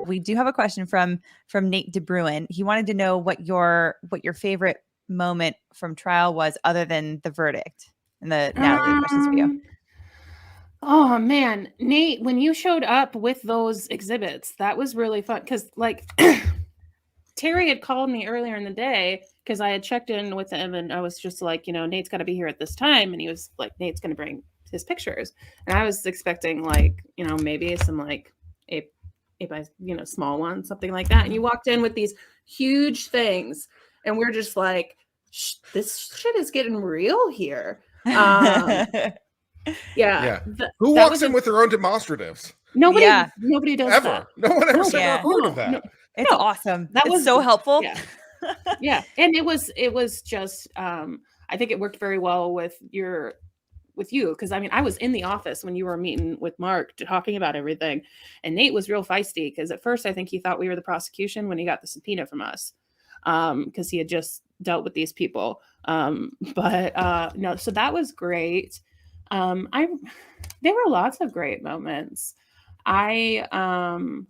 We do have a question from Nate DeBruin. He wanted to know what your favorite moment from trial was other than the verdict. And Natalie, the question's for you. Oh man, Nate, when you showed up with those exhibits, that was really fun because like Terry had called me earlier in the day because I had checked in with him and I was just like, Nate's got to be here at this time. And he was like, Nate's going to bring his pictures. And I was expecting like, maybe some like a by, small ones, something like that. And you walked in with these huge things and we're just like, this shit is getting real here. Yeah. Who walks in with their own demonstratives? Nobody does ever. That. No one ever said a word of that. No. It's awesome. That was so helpful. Yeah. And it was just I think it worked very well with you because I was in the office when you were meeting with Mark talking about everything, and Nate was real feisty because at first I think he thought we were the prosecution when he got the subpoena from us because he had just dealt with these people. But no, so that was great. There were lots of great moments. I'm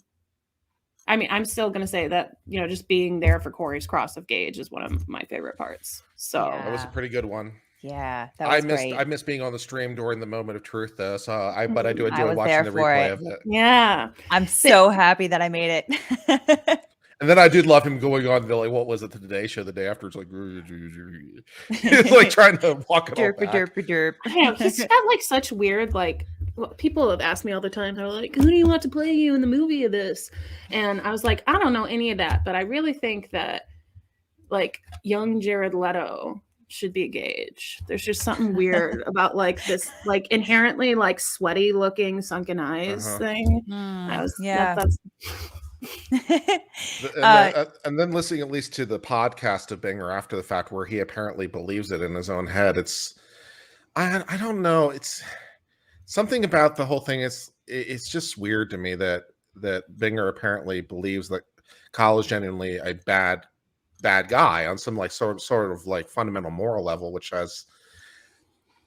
still going to say that, just being there for Corey's Cross of Gage is one of my favorite parts. So that was a pretty good one. Yeah, that was great. I missed being on the stream during the moment of truth though. So but I do enjoy watching the replay of it. Yeah. I'm so happy that I made it. And then I did love him going on the, like, what was it, the Today Show the day after? It's like, he's like trying to walk it all back. Derp. Yeah, he's got like such weird, like, people have asked me all the time, they're like, who do you want to play you in the movie of this? And I was like, I don't know any of that, but I really think that like young Jared Leto should be Gage. There's just something weird about like this, like inherently like sweaty looking sunken eyes thing. That's and then listening at least to the podcast of Binger after the fact where he apparently believes it in his own head. It's I don't know. It's something about the whole thing. It's just weird to me that Binger apparently believes that Kyle is genuinely a bad guy on some like sort of like fundamental moral level, which has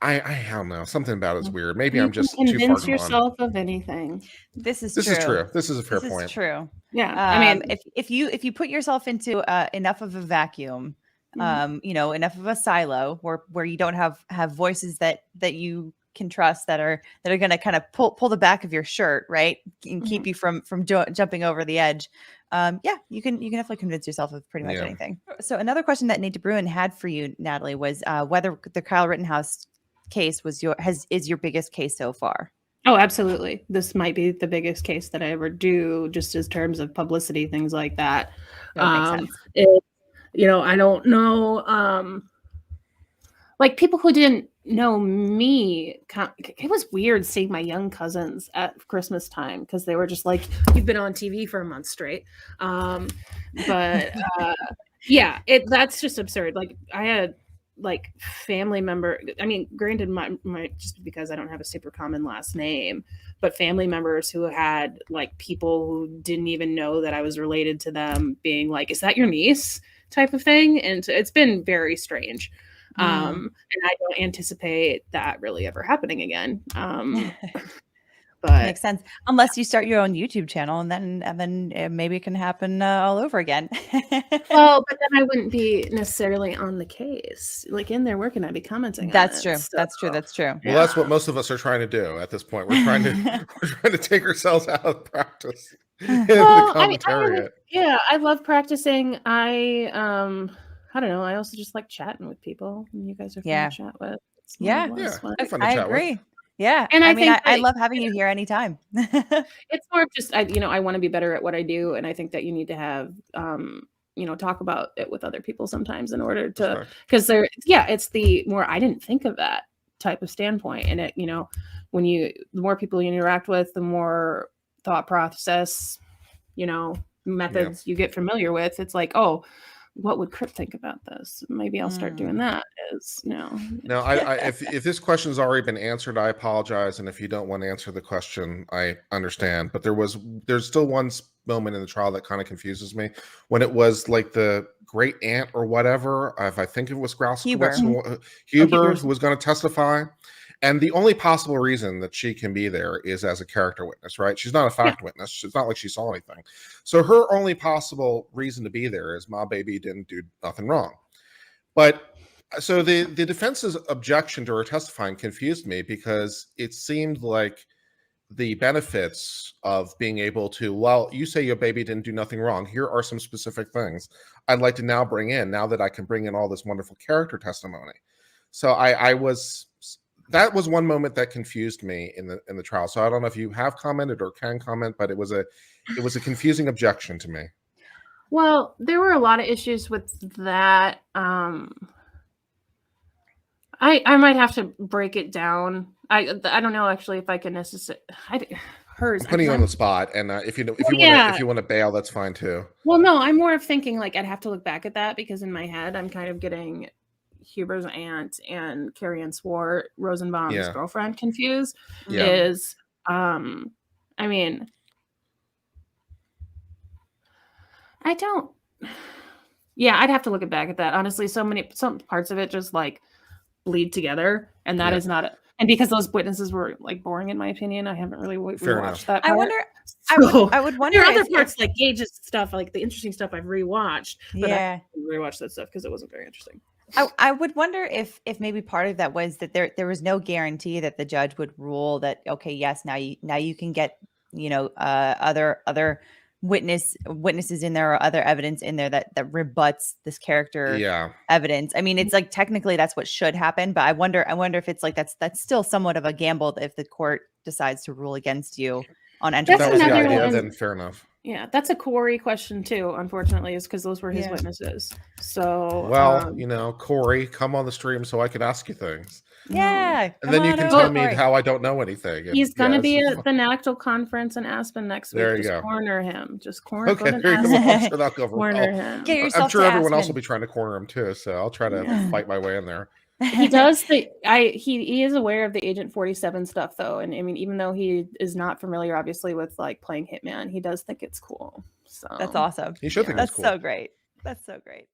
I don't know, something about it is weird. Maybe I'm just too far convince yourself of anything. This is true. This is a fair point. True. Yeah. If you put yourself into enough of a vacuum, enough of a silo where you don't have voices that you can trust that are going to kind of pull the back of your shirt, right, and keep you from jumping over the edge. You can definitely convince yourself of pretty much anything. So another question that Nate DeBruin had for you, Natalie, was whether the Kyle Rittenhouse case is your biggest case so far. Oh, absolutely. This might be the biggest case that I ever do, just as terms of publicity, things like that. That makes sense. I don't know. Like people who didn't know me, it was weird seeing my young cousins at Christmas time because they were just like, "You've been on TV for a month straight." That's just absurd. Like I had like family member. I mean, granted, my just because I don't have a super common last name, but family members who had like people who didn't even know that I was related to them being like, "Is that your niece?" type of thing, and so it's been very strange. And I don't anticipate that really ever happening again. But makes sense, unless you start your own YouTube channel, and then maybe it can happen all over again. Well, but then I wouldn't be necessarily on the case, like in there working. I'd be commenting. That's true. So. That's true. Well, that's what most of us are trying to do at this point. We're trying to take ourselves out of practice. I love practicing. I don't know. I also just like chatting with people, and you guys are fun to chat with. I agree. With. Yeah, and I love having you here anytime. It's more of just I want to be better at what I do, and I think that you need to have talk about it with other people sometimes in order to because it's the more I didn't think of that type of standpoint, and it when the more people you interact with, the more thought process methods you get familiar with. It's like, oh, what would Crip think about this? Maybe I'll start doing that. No, if this question's already been answered, I apologize. And if you don't want to answer the question, I understand. But there's still one moment in the trial that kind of confuses me when it was like the great aunt or whatever. If I think it was Huber who was going to testify. And the only possible reason that she can be there is as a character witness, right? She's not a fact witness. It's not like she saw anything. So her only possible reason to be there is my baby didn't do nothing wrong. But so the defense's objection to her testifying confused me, because it seemed like the benefits of being able to, well, you say your baby didn't do nothing wrong. Here are some specific things I'd like to now bring in, now that I can bring in all this wonderful character testimony. So that was one moment that confused me in the trial. So I don't know if you have commented or can comment, but it was a confusing objection to me. Well, there were a lot of issues with that. I might have to break it down. I don't know actually if I can necessarily. Hers. I'm putting you on the spot, and if you want to bail, that's fine too. Well, no, I'm more of thinking like I'd have to look back at that, because in my head I'm kind of getting Huber's aunt and Carrie Ann Swart, Rosenbaum's girlfriend, confused. Is I mean, I don't. Yeah, I'd have to look back at that. Honestly, some parts of it just like bleed together, and that is not and because those witnesses were like boring in my opinion, I haven't really rewatched that part. I wonder I would wonder there are other parts like Gage's stuff, like the interesting stuff I've rewatched, but I didn't rewatch that stuff because it wasn't very interesting. I would wonder if maybe part of that was that there was no guarantee that the judge would rule that, okay, yes, now you can get, other witnesses in there or other evidence in there that rebuts this character evidence. I mean, it's like technically that's what should happen, but I wonder if it's like that's still somewhat of a gamble if the court decides to rule against you on entry. That was the idea, then fair enough. Yeah, that's a Corey question too, unfortunately, is because those were his witnesses. So, well, Corey, come on the stream so I can ask you things. Yeah. And then you can tell me how I don't know anything. He's going to be at the NACTL conference in Aspen next week. There you go. Corner him. Just corner him. Okay, there you go. I'm sure that'll go over corner him. Get yourself I'm sure everyone Aspen. else will be trying to corner him too, so I'll try to fight my way in there. He does he is aware of the Agent 47 stuff though, and I mean, even though he is not familiar obviously with like playing Hitman, he does think it's cool. So that's awesome. He should think it's cool. That's so great.